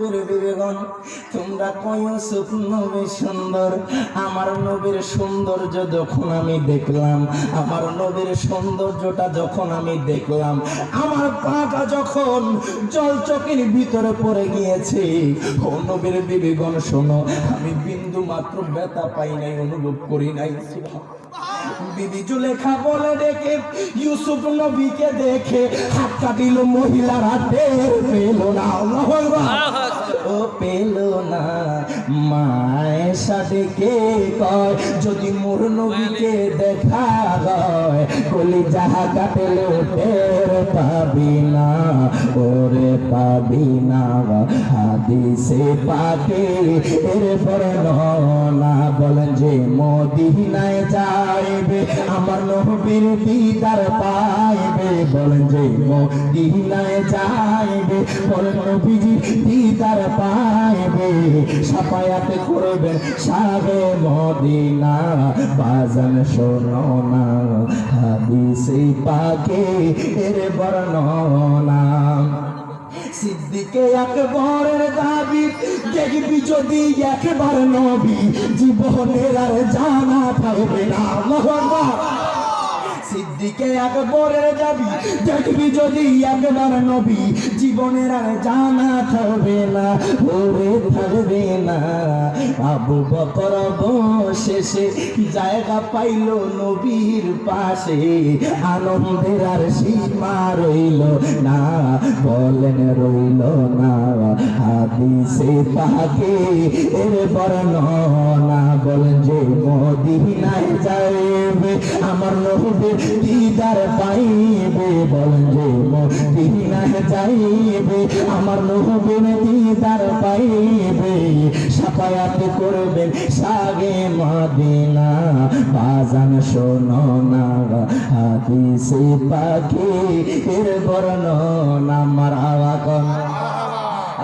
নবীর বিবেগন তোমরা কয় ইউসুফ নবী সুন্দর। আমার নবীর সৌন্দর্য যখন আমি দেখলাম, আমার নবীর সৌন্দর্যটা যখন আমি দেখলাম, আমার পাটা যখন জল চোখের ভিতরে পড়ে গিয়েছে। ও নবীর বিবেগন শোনো, আমি বিন্দু মাত্র ব্যথা পাই নাই, অনুভব করি নাই। বিবি জুলেখা বলে ডেকে ইউসুফ নবীকে দেখে হাতটা দিল, মহিলারা টের পেল না। আল্লাহু আকবার। ও পেল না। মায়েশা ডেকে কয় যদি মোর নবীকে দেখা হয়, কলিজা কাটলে টের পাবি না, ওরে পাবি না। হাদিসে পাকে এর বর্ণনা বলেন যে মদিনায় যাইবে আমার নবীর দিদার পাইবে। বলেন যে মদিনায় যাইবে বলেন নবীজির দিদার পাইবে। সাফায়াত করবেন শাহে মদিনা। বাজান শোনো না হাদিসে পাকে এর বর্ণনা। সিদ্দিকে আকবরের দাবি দেখবি যদি একবার নবী, জীবনের আর জানা থাকবে না। আল্লাহু আকবার। সিদ্দিকে আকবরের দাবি দেখবি যদি একবার নবী, জীবনের আর জানা থাকবে না, ওরে থাকবে না। আবু বকর অবশেষে জায়গা পাইল নবীর পাশে, আনন্দের আর সীমা রইল না, বলেন রইল না। হাদিসে পাকে এর বর্ণনা বলেন যে মদিনায় যাইবে আমার নবীর দিদার পাইবে। বলেন যে মদিনায় যাইবে আমার নবীর দিদার পাইবে। সাফায়াত করবেন শাহে মদিনা। বাজান শোনো না হাদিসে পাকে এর বর্ণনা। মারহাবা কোন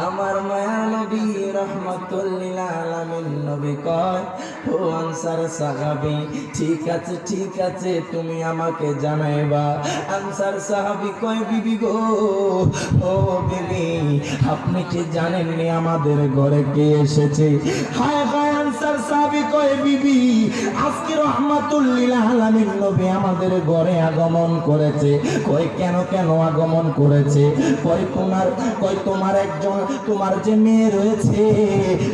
আমার মায়া নবী রহমাতুল লিল আলামিন নবী কয় ও আনসার সাহাবী, ঠিক আছে ঠিক আছে তুমি আমাকে জানাইবা। আনসার সাহাবী কয় বিবি গো, ও বিবি আপনি কি জানেননি আমাদের ঘরে কে এসেছে? হায় হায় আনসার সাহাবী কয় বিবি আজকে রহমাতুল লিল আলামিন নবী আমাদের ঘরে আগমন করেছে। কয় কেন কেন আগমন করেছে? কয় তোমার একজন, তোমার যে মেয়ে রয়েছে,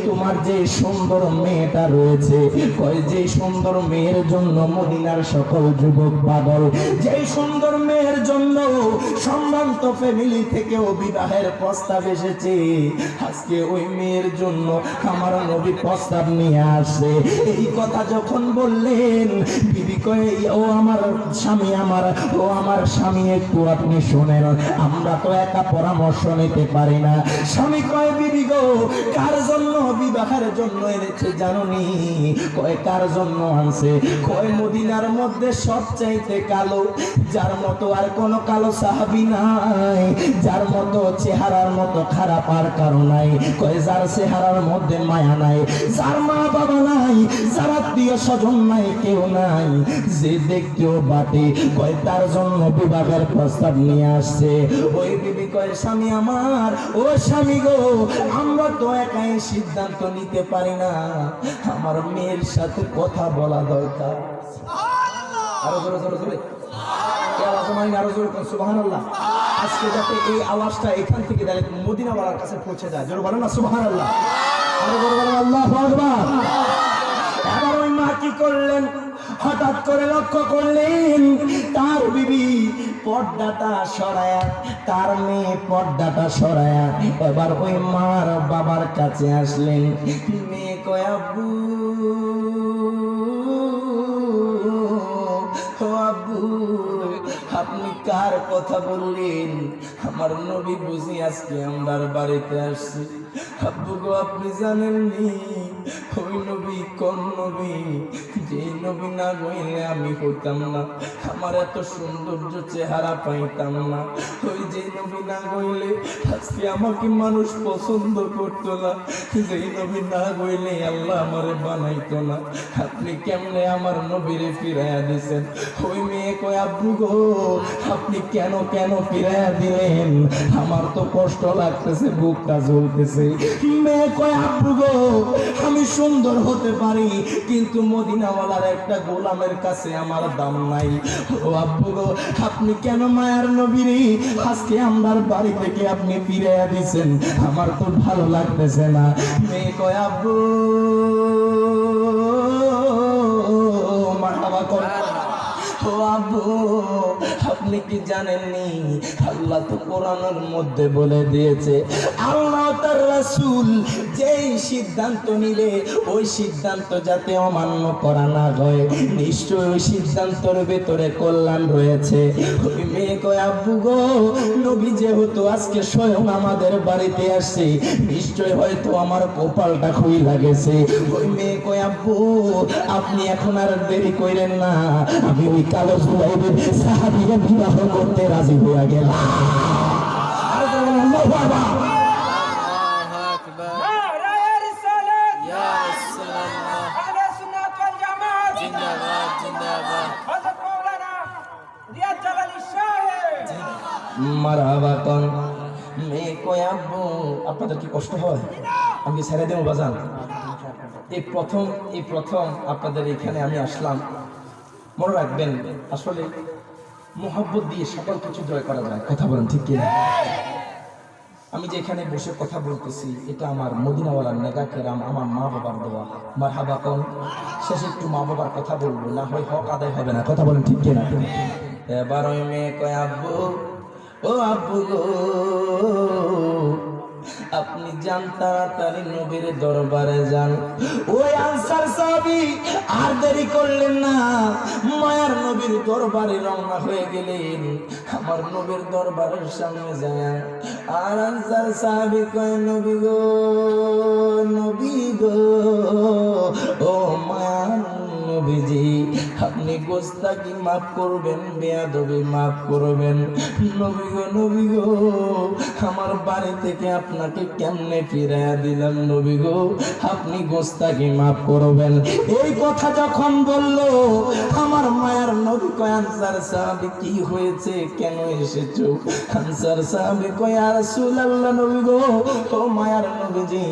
তোমার যে সুন্দর মেয়েটা রয়েছে, কয় যে সুন্দর মেয়ের জন্য মদিনার সকল যুবক পাগল, যে সুন্দর মেয়ের জন্য সম্ভ্রান্ত ফ্যামিলি থেকেও বিবাহের প্রস্তাব এসেছে, আজকে ওই মেয়ের জন্য আমার নবী প্রস্তাব নিয়ে আসে। এই কথা যখন বললেন বিবি কয় ও আমার স্বামী, ও আমার স্বামী একটু আপনি শোনেন, আমরা তো একা পরামর্শ নিতে পারি না। স্বামী কয় বিবি গো কার জন্য বিবাহের জন্য এনেছে জানোনি? কয় কার জন্য আনছে? কয় মদিনার মধ্যে সবচাইতে কালো, যার মতো আর কোনো কালো সাহাবী নাই, যার মতো চেহারার মতো খারাপ আর কারো নাই। কয় যার চেহারার মধ্যে মায়া নাই, যার মা বাবা নাই, যার আত্মীয় স্বজন নাই, কেউ নাই, যে দেখতেও বাটে, কয় তার জন্য বিবাহের প্রস্তাব নিয়ে আসছে। ওই বিবি কয় স্বামী আমার, ও স্বামী গো আমরা তো একাই সিদ্ধান্ত নিতে পারি না, আমার মেয়ের সাথে কথা বলা দরকার। আরো জোরে জোরে জোরে আরো জোরে সুবহানাল্লাহ। আজকে যাতে এই আওয়াজটা এখান থেকে ডাইরেক্ট মদিনাওয়ালার কাছে পৌঁছে যায়, জোরে বলেন না সুবহানাল্লাহ। আরো জোরে বলেন আল্লাহু আকবার। এবার ওই মা কি করলেন? হঠাৎ করে লক্ষ্য করলেন তার বিবি পর্দাটা সরায়া, তার মেয়ে পর্দাটা সরায়া এবার ওই মার বাবার কাছে আসলেন। মেয়ে কয় আব্বু, ও আব্বু আপনি কার কথা বললেন? আমার নবী বুঝি আজকে আমার বাড়িতে আসছে। আব্বু গো আপনি জানেননি ওই নবী কোন নবী? যে নবী না গইলে আমি হইতাম না, আমার এত সৌন্দর্য চেহারা পাইতাম না। ওই যে নবী না গইলে আজকে আমাকে মানুষ পছন্দ করতো না, যেই নবী না গইলে আল্লাহ আমারে বানাইতো না। আপনি কেমনে আমার নবীরে ফিরাইয়া দিছেন? ওই মেয়ে কয় আব্বু গো আপনি আপনি কেন কেন ফিরাইয়া দিলেন? আমার তো কষ্ট লাগতেছে, বুকটা জ্বলতেছে। মেয়ে কয় আব্বু গো, আমি সুন্দর হতে পারি কিন্তু মদিনাওয়ালার একটা গোলামের কাছে আমার দাম নাই। ও আব্বু গো, আপনি কেন মায়ার নবীরে আজকে আমার বাড়ি থেকে আপনি ফিরাইয়া দিছেন? আমার তো ভালো লাগতেছে না। মেয়ে কয় আব্বু মারহাবা কর। ও আব্বু, আপনি কি জানেননি আল্লাহ তো কোরআনের মধ্যে বলে দিয়েছে, আল্লাহ তার রাসূল যেই সিদ্ধান্ত নিলে ওই সিদ্ধান্ত যাতে অমান্য করা না হয়, নিশ্চয় ওই সিদ্ধান্তের ভেতরে কল্যাণ রয়েছে। ওই মেয়ে কয় আব্বু গো, নবী যেহেতু আজকে স্বয়ং আমাদের বাড়িতে আসছে, নিশ্চয় হয়তো আমার কপালটা খুইলা গেছে। ওই মেয়ে কয় আব্বু, আপনি এখন আর দেরি করেন না, আমি ওই কালো জুলাইবের সাহাবীকে বিবাহ করতে রাজি হয়ে গেলাম। মারহাবা কোন। মেয়ে কয় আব্বু, আপনাদের কি কষ্ট হয়? আমি ছেড়ে দেবো বাজান। এই প্রথম আপনাদের এখানে আমি আসলাম। মনে রাখবেন, আসলে মোহাব্বত দিয়ে সকল কিছু জয় করা যায়। কথা বলেন ঠিক কিনা? আমি যে এখানে বসে কথা বলতেছি, এটা আমার মদিনাওয়ালার নেগা কেরাম, আমার মা বাবার দেওয়া। মারহাবা কোন। শেষে একটু মা বাবার কথা বলবো, না হয় হক আদায় হবে না। কথা বলেন ঠিক কিনা? এবার ওই মেয়ে কয় আব্বু, ও আব্বু গো, আপনি যান তাড়াতাড়ি নবীর দরবারে যান। ওই আনসার সাহাবী আর দেরি করলেন না, মায়ার নবীর দরবারে রওনা হয়ে গেলেন। আমার নবীর দরবারের সামনে যায় আর আনসার সাহাবী কয় নবী গো, নবী গো, ও মায়ার নবীজি, আপনি গোস্তাকি মাফ করবেন, বেয়াদবি মাফ করবেন। নবী গো, নবী গো, আমার বাড়ি থেকে আপনাকে কেমনে ফিরাইয়া দিলাম, নবী গো, আপনি গোস্তাকি মাফ করবেন। এই কথা যখন বলল, আমার মায়ার নবী কয় আনসার সাহাবী কি হয়েছে, কেন এসেছো? আনসার সাহাবী কয় ইয়া রাসূলুল্লাহ, নবী গো, ও মায়ার নবীজি,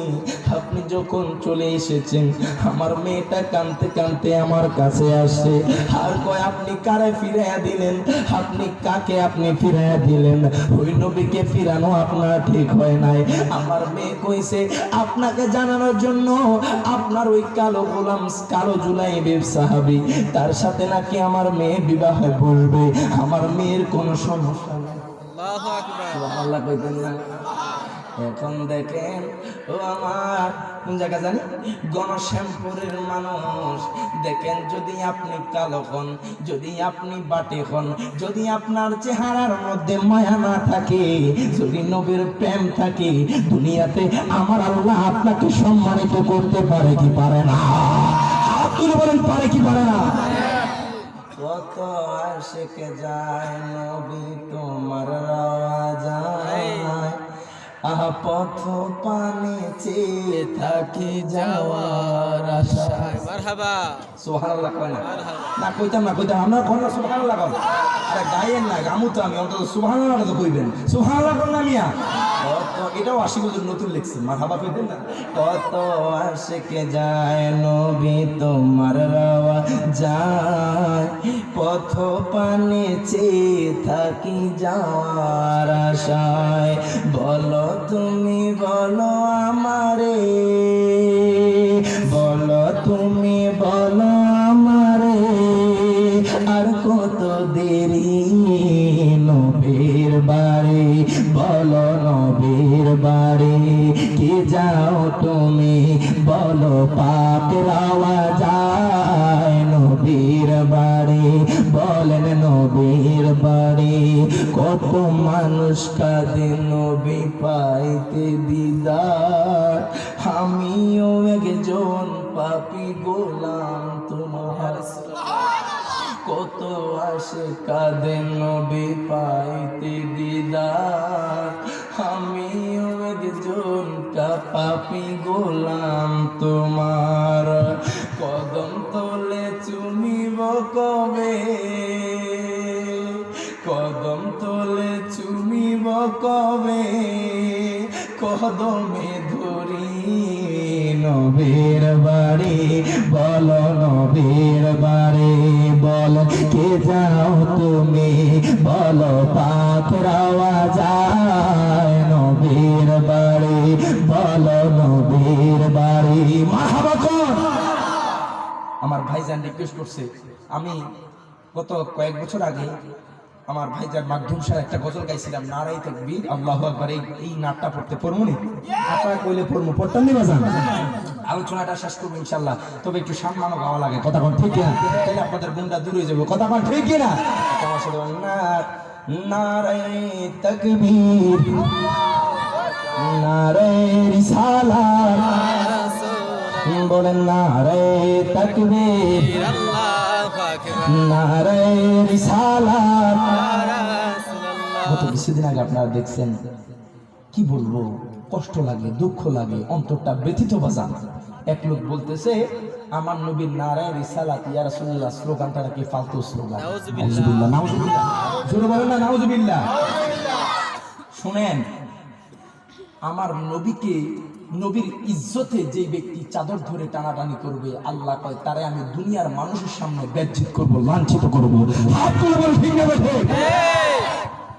আপনি যখন চলে এসেছেন আমার মেয়েটা কাঁদতে কাঁদতে আমার কাছে আসে আর কয় আপনি কারে ফিরাইয়া দিলেন, আপনি কাকে আপনি ফিরাইয়া দিলেন? ওই নবীকে ফিরানো আপনার ঠিক হয় নাই। আমার মেয়ে কইছে আপনাকে জানানোর জন্য আপনার ওই কালো গোলাম, কালো জুলাইবের সাহাবী, তার সাথে নাকি আমার মেয়ে বিবাহে বলবে। আমার মেয়ের কোনো সমস্যা নেই। আল্লাহু আকবার। সুবহানাল্লাহ কইতেন না? এখন দেখেন, ও আমার কোন জায়গা জানি, গণশ্যামপুরের মানুষ, দেখেন যদি আপনি কালো হন, যদি আপনি বাটে হন, যদি আপনার চেহারার মধ্যে মায়া না থাকে, যদি নবীর প্রেম থাকে, দুনিয়াতে আমার আল্লাহ আপনাকে সম্মানিত করতে পারে কি পারে না? আপনি বলেন পারে কি পারে না? কত আশিক যায় নবী তোমার রাজায়, আহা পথ পানে চেয়ে থাকি যাওয়ার আশায়। মারহাবা। সুবহানাল্লাহ কয় না? না কইতাম না, কইতাম আমরা কোন সুবহানাল্লাহ কই? আরে গায়েন না, গামু তো আমি, অন্তত সুবহানাল্লাহ তো কইবেন। সুবহানাল্লাহ কোন না মিয়া? কত, এটাও আশিকুল নতুন লিখছে, মারহাবা কইতেন না? কত আশিকে যায় নবী তোমার রাওয়া যায়, পথ পানে চেয়ে থাকি যাওয়ার আশায়। বলো তুমি বলো আমারে, বলো তুমি বলো আমারে, আর কত দেরি নবীর বাড়ি, বলো নবীর বাড়ি কি যাও তুমি, বলো পাপের আওয়াজ যায় নবীর বাড়ি, বলেন নবীর বাড়ি। কত মানুষ কাঁদে নবী পাইতে দিদার, আমিও একজন পাপী গোলাম তোমার। কত আসে কাঁদে নবী পাইতে দিদার, আমিও একজন পাপী গোলাম তোমার। কদম তলে চুমিব কবে, কদম কবে কদমে ধরি নবীর বাড়ি বলো নবীর বাড়ি বল কে যাও তুমি বলো পাথরাওয়া যায় নবীর বাড়ি বলো নবীর বাড়ি মারহাবা কর। আমার ভাইজান রিকোয়েস্ট করছে, আমি গত কয়েক বছর আগে আমার ভাইজান মাধ্যম সাহেব একটা গজল গাইছিলাম, নারাই তাকবীর আল্লাহু আকবার, এই নাটটা পড়তে পড়মুনি আপনারা কইলে পড়মু, পড়তাম নি বাজান। আলোচনাটা শেষ করবো ইনশাআল্লাহ, তবে একটু সম্মানও গাওয়া লাগে, কথা কোন ঠিক না? তাহলে আপনাদের গুণটা দূর হয়ে যাবে, কথা কোন ঠিক না? আমার সাথে নারাই তাকবীর নারাই রিসালাত, বলেন নারাই তাকবীর নারাই রিসালাত। গত কিছুদিন আগে আপনারা দেখছেন, কি বলবো, কষ্ট লাগে, দুঃখ লাগে, অন্তরটা ব্যথিত বাজান। এক লোক বলতেছে আমার নবীর নারায় রিসালাত ইয়া রাসূলুল্লাহ স্লোগানটা নাকি ফালতু স্লোগান। নাউজুবিল্লাহ, নাউজুবিল্লাহ, জোরে বলেন না নাউজুবিল্লাহ। শুনেন, আমার নবীকে, নবীর ইজ্জতে যে ব্যক্তি চাদর ধরে টানাটানি করবে, আল্লাহ কয় তারে আমি দুনিয়ার মানুষের সামনে বেজ্জিত করব, লাঞ্ছিত করব। হাত তুলে বল ঠিক না বেঠে?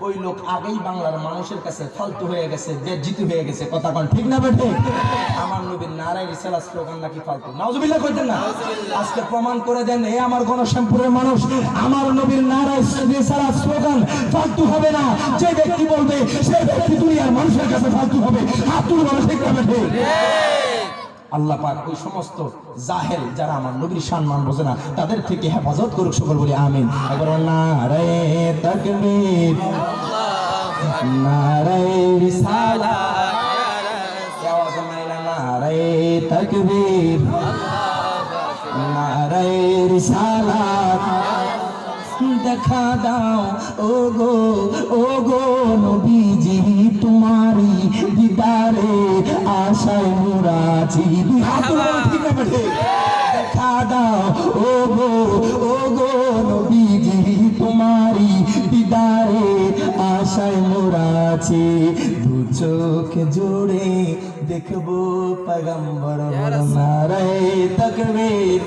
ওই লোক আগেই বাংলার মানুষের কাছে ফালতু হয়ে গেছে, বেজ্জিত হয়ে গেছে, কথা কোন ঠিক না বেঠে? আমার নবীর নারায় রিসালাত স্লোগান নাকি ফালতু। নাউজুবিল্লাহ কইতেন না? আজকে প্রমাণ করে দেন, এই আমার গণশ্যামপুরের মানুষ, আমার নবীর নারায় রিসালাত স্লোগান ফালতু হবে না। যে ব্যক্তি বলবে সেই ব্যক্তি দুনিয়ার মানুষের কাছে ফালতু হবে। হাত তুলে বল ঠিক না বেঠে? আল্লাহ পাক ওই সমস্ত জাহেল যারা আমার নবীর সম্মান বোঝে না তাদের থেকে হেফাজত করুক, সকল বলি আমিন। একবার নারায়ে তাকবীর নারায়ে রিসালাত, আওয়াজ মাইলা নারায়ে তাকবীর নারায়ে রিসালাত। দেখা দাও ও গো নবীজি, তোমারি দিদারে আশায় মুরাজি। দেখা দাও ও গো নবীজি, তোমারি দিদারে আশায় মুরাজি। দু চোখ জোড়ে দেখবো পয়গম্বর, নারায়ে তাকবীর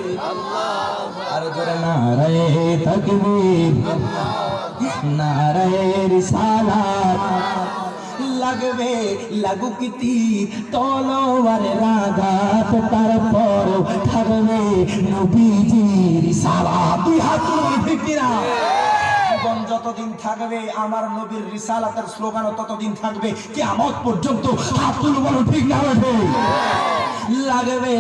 আর জোরে নারায়ে তাকবীর নারায়ে রিসালাত। লাগবে লাগুক তীর তলোয়ারের আঘাত, তারপর থাকবে নবীজির রিসালাত। দুই হাত তুলে ঠিক কিনা? জীবন যতদিন থাকবে আমার নবীর রিসালাতের স্লোগানও ততদিন থাকবে, কিয়ামত পর্যন্ত। হাত তুলে বলো ঠিক না বেঠে? লাগবে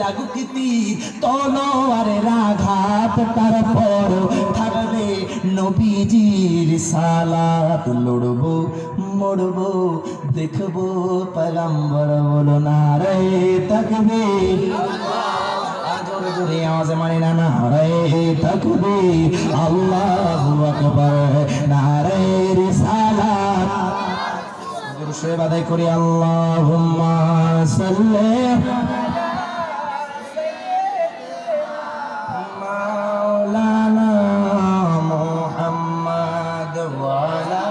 লাগুক তীর তলোয়ারের আঘাত, তারপর থাকবে নবীজির রিসালাত। লড়বো মরবো দেখবো পয়গম্বর, বলো নারায়ে তাকবীর। জোরে জোরে আওয়াজে মানি না নারায়ে তাকবীর আল্লাহু আকবার নারায়ে রিসালাত। শুয়ে বাদাই করি আল্লাহুম্মা সাল্লি মাওলানা মুহাম্মদ ওয়া আলা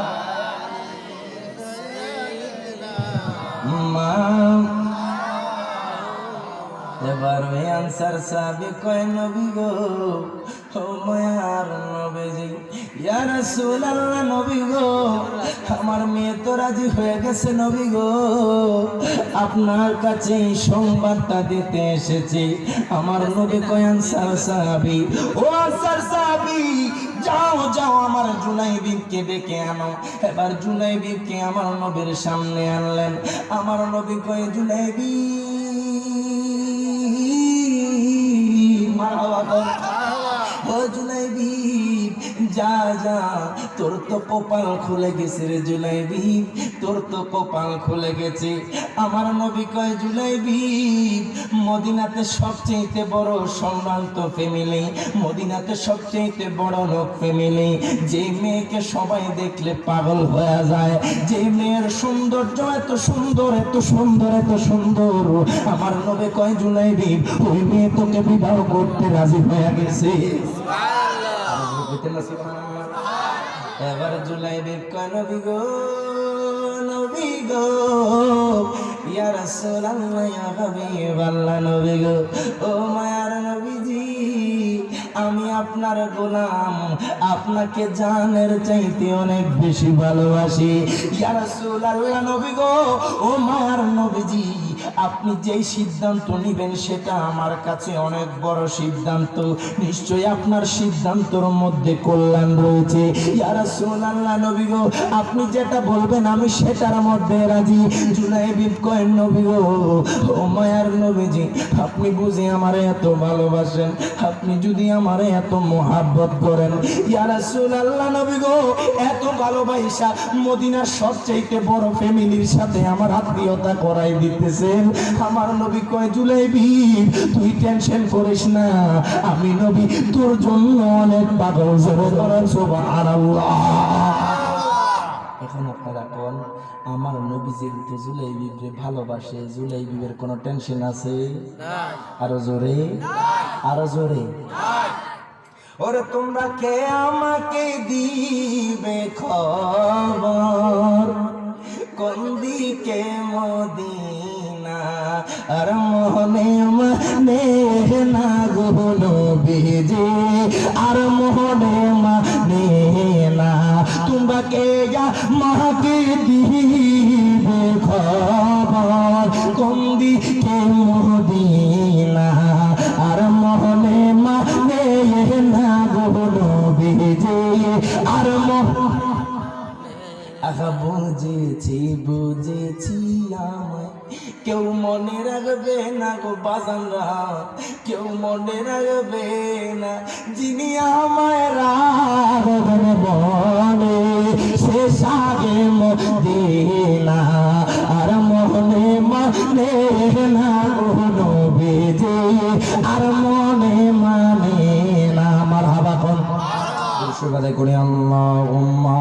এবার ওই আনসার সাহাবী কয় নবী গো, ও মায়ার নবীজি, ইয়া রাসূলুল্লাহ নবী গো, আমার মেয়ে তো রাজি হয়ে গেছে নবী গো, আপনার কাছে এই সংবাদটা দিতে এসেছি। আমার নবী কয় আনসার সাহাবী, ও আনসার সাহাবী, যাও যাও আমার জুলাইবিবকে ডেকে আনো। এবার জুলাইবিবকে আমার নবীর সামনে আনলেন। আমার নবী কয় জুলাইবি যা যা, তোর তো কপাল খুলে গেছে রে জুলাইবি, তোর তো কপাল খুলে গেছে। আমার নবী কয় জুলাইবি, মদিনাতে সবচেয়ে বড় সম্ভ্রান্ত ফ্যামিলি, মদিনাতে সবচেয়ে বড় লোক ফ্যামিলি, যে মেয়েকে সবাই দেখলে পাগল হয়ে যায়, যে মেয়ের সৌন্দর্য এত সুন্দর এত সুন্দর এত সুন্দর, আমার নবী কয় জুলাইবি ওই মেয়ে তোকে বিবাহ করতে রাজি হয়ে গেছে। এবার জুলাইবি কয় নবী গো, গো, ইয়া রাসূলুল্লাহ, ইয়া হাবিবাল্লাহ নবী গো, ও মায়ার নবীজি, আমি আপনার গোলাম, আপনাকে জানের চাইতে অনেক বেশি ভালোবাসি। ইয়া রাসূলুল্লাহ নবী গো, ও মায়ার নবীজি, আপনি যেই সিদ্ধান্ত নেবেন সেটা আমার কাছে অনেক বড় সিদ্ধান্ত। নিশ্চয়ই আপনার সিদ্ধান্তর মধ্যে কল্যাণ রয়েছে। ইয়া রাসূলুল্লাহ নবী গো, আপনি যেটা বলবেন আমি সেটার মধ্যে রাজি। জুলাইবিব কয়, নবী গো, ও মায়ার নবীজি, আপনি বুঝি আমারে এত ভালোবাসেন, আপনি যদি আমারে এত মোহাব্বত করেন, ইয়া রাসূলুল্লাহ নবী গো, এত ভালোবাসা মদিনার সবচেয়ে বড় ফ্যামিলির সাথে আমার আত্মীয়তা করাই দিতেছেন। আমার নবী কয়, জুলাইবিব তুই টেনশন করিস না, আমি নবী তোর জন্য অনেক পাগল। জোরে বলেন সুবহানাল্লাহ। এখন আপনারা কোন, আমার নবী যেহেতু জুলাইবিবরে ভালোবাসে, জুলাইবিবের কোনো টেনশন আছে? আরো জোরে, আরো জোরে। ওরে তোমরা কে আমাকে দিবে খবর, কোন দিকে মদিনা, আর মনে মানে না গো নবীজি, আর মনে মানে না। তোমরা কে আমাকে দিবে খবর, কোন দিকে মদিনা, আর মনে মানে না গো নবীজি, আর আহা বুঝেছি বুঝেছি, আমায় কেউ মনে রাখবে না গো বাজানরা, কেউ মনে রাখবে না। যিনি আমায় রাখবেন বলে সে সাগে মদিনা, আর মনে মানে না গো নবীজি, আর মনে মানে না। আমার হাবা কোন সুবাদে করি, আল্লাহুম্মা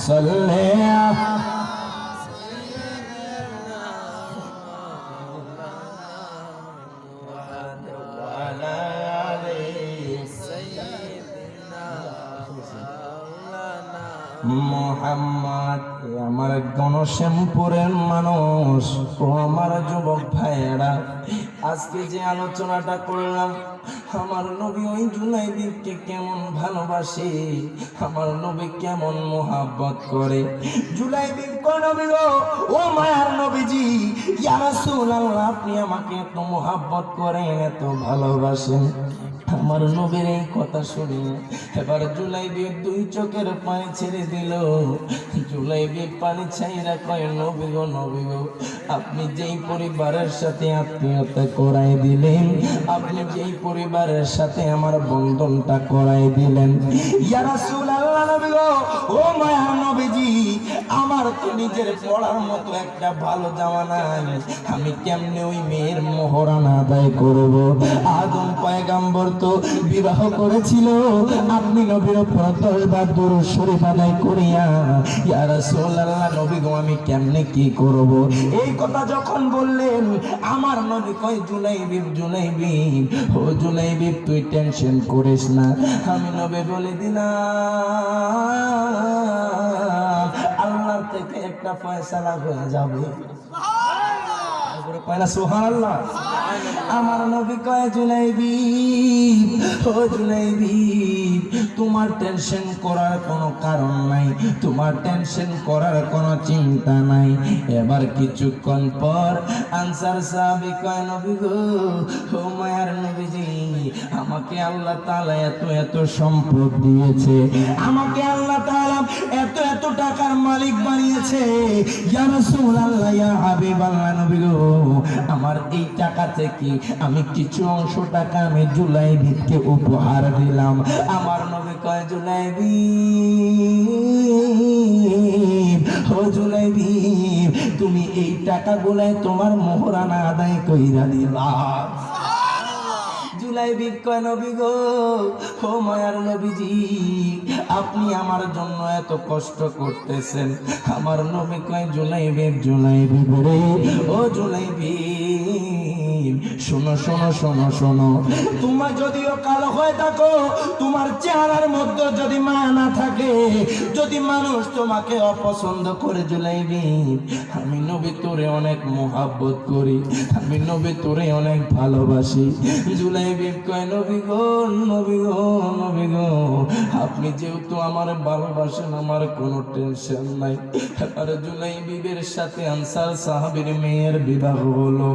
সাল্লি মুহাম্মদ। আমার গণশ্যামপুরের মানুষ ও আমার যুবক ভাইয়েরা, আজকে যে আলোচনাটা করলাম, আমার নবী ওই জুলাইবিবকে কেমন ভালোবাসে, আমার নবী কেমন মোহাব্বত করে। জুলাইবিব কয়, নবী গো, ও মায়ার নবীজি, ইয়া রাসূলুল্লাহ, আপনি আমাকে এত মোহাব্বত করেন, এত ভালোবাসেন। আমার নবীর এই কথা শুনে এবার জুলাইবিব দুই চোখের পানি ছেড়ে দিল। জুলাইবিব পানি ছাইরা কয়, নবী গো, নবী গো, আপনি যেই পরিবারের সাথে আত্মীয়তা করাই দিলেন, আপনি যেই পরিবারের সাথে আমার বন্ধনটা করাই দিলেন, ইয়া রাসূলুল্লাহ নবী গো, ও মায়ার নবীজি, আমার তো নিজের পড়ার মতো একটা ভালো জামা নাই, আমি কেমনে ওই মেয়ের মোহরানা আদায় করব? আদম পয়গম্বর তো বিবাহ করেছিল, আপনি নবীর উপর 10 বার দুরূদ শরীফ আদায় করিয়া, ইয়া রাসূলুল্লাহ নবী গো, আমি কেমনে কি করব? এই কথা যখন বললেন, আমার নবী কয়, জুলাইবিব, জুলাইবিব, ও জুলাইবিব, তুই টেনশন করিস না, আমি নবী বলে দিলাম আল্লাহর থেকে একটা ফয়সালা হয়ে যাবে। সুবহানাল্লাহ। আমার নবী কয়, জুলাইবিব, ও জুলাইবিব, তোমার টেনশন করার কোনো কারণ নাই, তোমার টেনশন করার কোনো চিন্তা নাই। এবার কিছুক্ষণ পর আনসার সাহাবী কয়, নবী গো, ও মায়ার নবীজি, আমাকে আল্লাহ তাআলা এত এত সম্পদ দিয়েছে, আমাকে আল্লাহ তাআলা এত এত টাকার মালিক বানিয়েছে, ইয়া রাসূলুল্লাহ, ইয়া হাবিবাল্লাহ নবী গো, আমার এই টাকা থেকে আমি কিছু অংশ টাকা আমি জুলাইবিবকে উপহার দিলাম। আমার নবী কয়, জুলাইবিব, ও জুলাইবিব, তুমি এই টাকাগুলাই তোমার মোহরানা আদায় কইরা দিবা। জুলাইবিব কয়, নবী গো, ও মায়ার নবীজি, আপনি আমার জন্য এত কষ্ট করতেছেন। আমার নবী কয়, জুলাইবিব, জুলাইবিব রে, ও জুলাইবিব, শোনো শোনো শোনো শোনো, তোমার যদিও কালো হয়ে থাকো, তোমার চেহারার মধ্যে যদি মায়া না থাকে, যদি মানুষ তোমাকে অপছন্দ করে জুলাইবি, আমি নবী তোরে অনেক মোহাব্বত করি, আমি নবী তোরে অনেক ভালোবাসি। জুলাইবি কয় নবী গো, নবী গো, নবী গো, আপনি যেহেতু আমার ভালোবাসেন আমার কোনো টেনশন নাই। এবার জুলাইবির সাথে আনসার সাহাবীর মেয়ের বিবাহ হলো।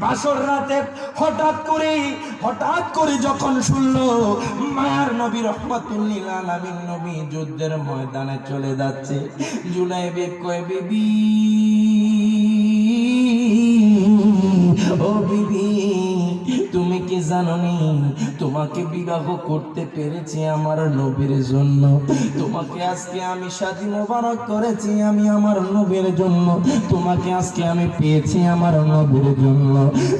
বাসর রাতে হঠাৎ করে যখন শুনলো মায়ার নবী রহমাতুল্লিল আলামিন নবী যুদ্ধের ময়দানে চলে যাচ্ছে, জুলাইবি কয় বিবি, ও বিবি, তুমি কি জানোনি তোমাকে বিবাহ করতে পেরেছি আমার নবীর জন্য, তোমাকে আজকে আমি শাদী মোবারক করেছি আমি আমার নবীর জন্য, তোমাকে আজকে আমি পেয়েছি আমার নবীর জন্য।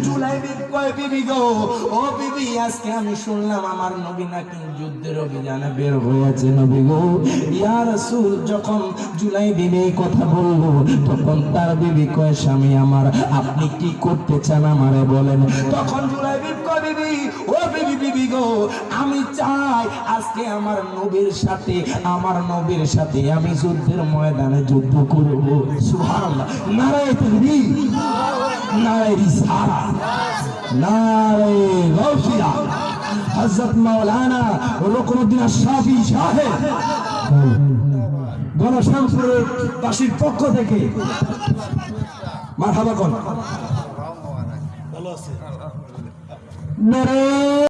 জুলাইবি কয় বিবি গো, ও বিবি, আজকে আমি শুনলাম আমার নবী নাকি যুদ্ধের অভিযানে বের হয়েছে। নবী গো, ইয়া রাসূল, যখন জুলাইবি এই কথা বলল তখন তার বিবি কয় স্বামী আমার, আপনি কি করতে চান আমারে বলেন। তখন জুলাইবি কয় বিবি, ও বিবি, বিবি গো, আমি চাই আজকে আমার নবীর সাথে আমি যুদ্ধের ময়দানে যুদ্ধ করব। সুবহানাল্লাহ, নারায়ে তাকবীর, নারায়ে রিসালাত, নারায়ে গাউসিয়া। হযরত মাওলানা রুকনুদ্দিন আশরাফি সাহেব গণশামপুরের বাসীর পক্ষ থেকে মারহাবা কোন ভালো আছে।